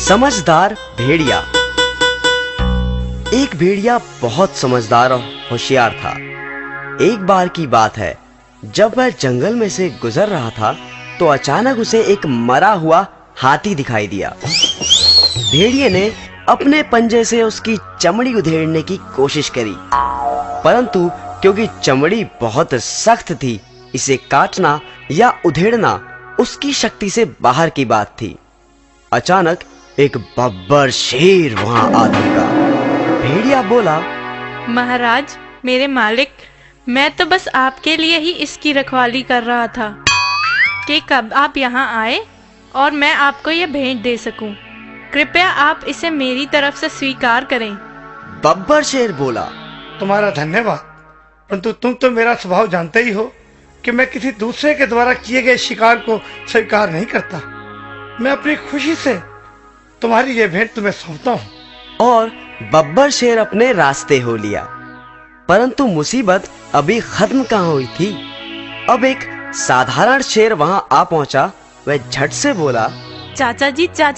समझदार भेड़िया। एक भेड़िया बहुत समझदार और होशियार था। एक बार की बात है, जब वह जंगल में से गुजर रहा था तो अचानक उसे एक मरा हुआ हाथी दिखाई दिया। भेड़िए ने अपने पंजे से उसकी चमड़ी उधेड़ने की कोशिश करी, परंतु क्योंकि चमड़ी बहुत सख्त थी, इसे काटना या उधेड़ना उसकी शक्ति से बाहर की बात थी। अचानक एक बब्बर शेर वहां आ धमका। भेड़िया बोला, महाराज, मेरे मालिक, मैं तो बस आपके लिए ही इसकी रखवाली कर रहा था कि कब आप यहाँ आए और मैं आपको ये भेंट दे सकूं। कृपया आप इसे मेरी तरफ से स्वीकार करें। बब्बर शेर बोला, तुम्हारा धन्यवाद, परंतु तुम तो मेरा स्वभाव जानते ही हो कि मैं किसी दूसरे के द्वारा किए गए शिकार को स्वीकार नहीं करता। मैं अपनी खुशी से तुम्हारी ये भेंट तुम्हें सौंपता हूँ। और बब्बर शेर अपने रास्ते हो लिया। परंतु मुसीबत अभी खत्म कहाँ हुई थी। अब एक साधारण शेर वहां आ पहुंचा। वह झट से बोला, चाचा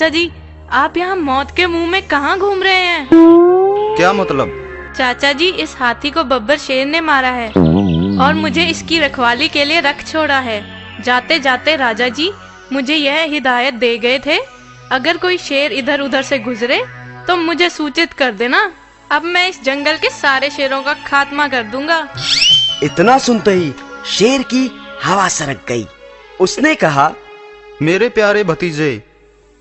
जी, आप यहाँ मौत के मुंह में कहाँ घूम रहे हैं? क्या मतलब? चाचा जी, इस हाथी को बब्बर शेर ने मारा है और मुझे इसकी रखवाली के लिए रख छोड़ा है। जाते जाते राजा जी मुझे यह हिदायत दे गए थे, अगर कोई शेर इधर उधर से गुजरे तो मुझे सूचित कर देना। अब मैं इस जंगल के सारे शेरों का खात्मा कर दूंगा। इतना सुनते ही शेर की हवा सरक गई। उसने कहा, मेरे प्यारे भतीजे,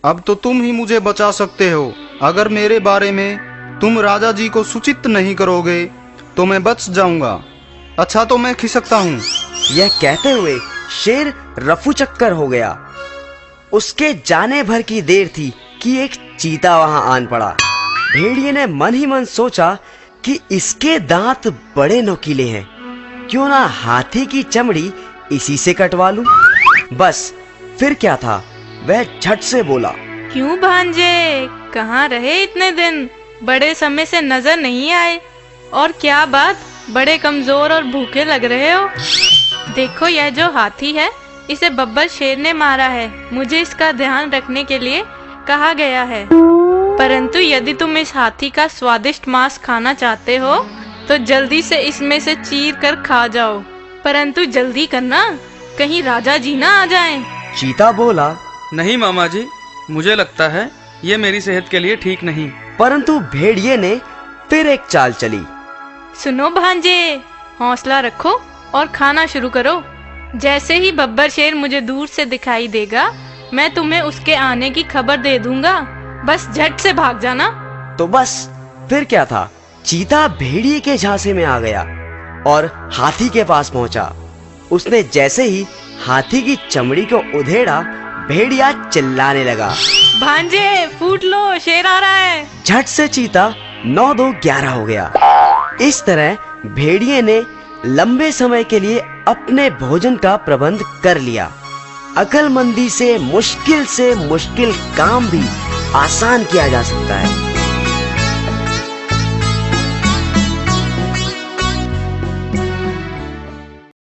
अब तो तुम ही मुझे बचा सकते हो। अगर मेरे बारे में तुम राजा जी को सूचित नहीं करोगे तो मैं बच जाऊंगा। अच्छा, तो मैं खिसकता हूँ। यह कहते हुए शेर रफू चक्कर हो गया। उसके जाने भर की देर थी कि एक चीता वहां आन पड़ा। भेड़िए ने मन ही मन सोचा कि इसके दांत बड़े नुकीले हैं, क्यों ना हाथी की चमड़ी इसी से कटवा लूं। बस फिर क्या था, वह झट से बोला, क्यों भांजे, कहाँ रहे इतने दिन? बड़े समय से नजर नहीं आए। और क्या बात, बड़े कमजोर और भूखे लग रहे हो। देखो, यह जो हाथी है इसे बब्बर शेर ने मारा है। मुझे इसका ध्यान रखने के लिए कहा गया है। परंतु यदि तुम इस हाथी का स्वादिष्ट मांस खाना चाहते हो तो जल्दी से इसमें से चीर कर खा जाओ। परंतु जल्दी करना, कहीं राजा जी ना आ जाएं। चीता बोला, नहीं मामा जी, मुझे लगता है ये मेरी सेहत के लिए ठीक नहीं। परंतु भेड़िए ने फिर एक चाल चली। सुनो भांजे, हौसला रखो और खाना शुरू करो। जैसे ही बब्बर शेर मुझे दूर से दिखाई देगा, मैं तुम्हें उसके आने की खबर दे दूंगा। बस झट से भाग जाना। तो बस फिर क्या था, चीता भेड़िए के झांसे में आ गया और हाथी के पास पहुंचा। उसने जैसे ही हाथी की चमड़ी को उधेड़ा, भेड़िया चिल्लाने लगा, भांजे फूट लो, शेर आ रहा है। झट से चीता 9-2-11 हो गया। इस तरह भेड़िए ने लंबे समय के लिए अपने भोजन का प्रबंध कर लिया। अक्लमंदी से मुश्किल काम भी आसान किया जा सकता है।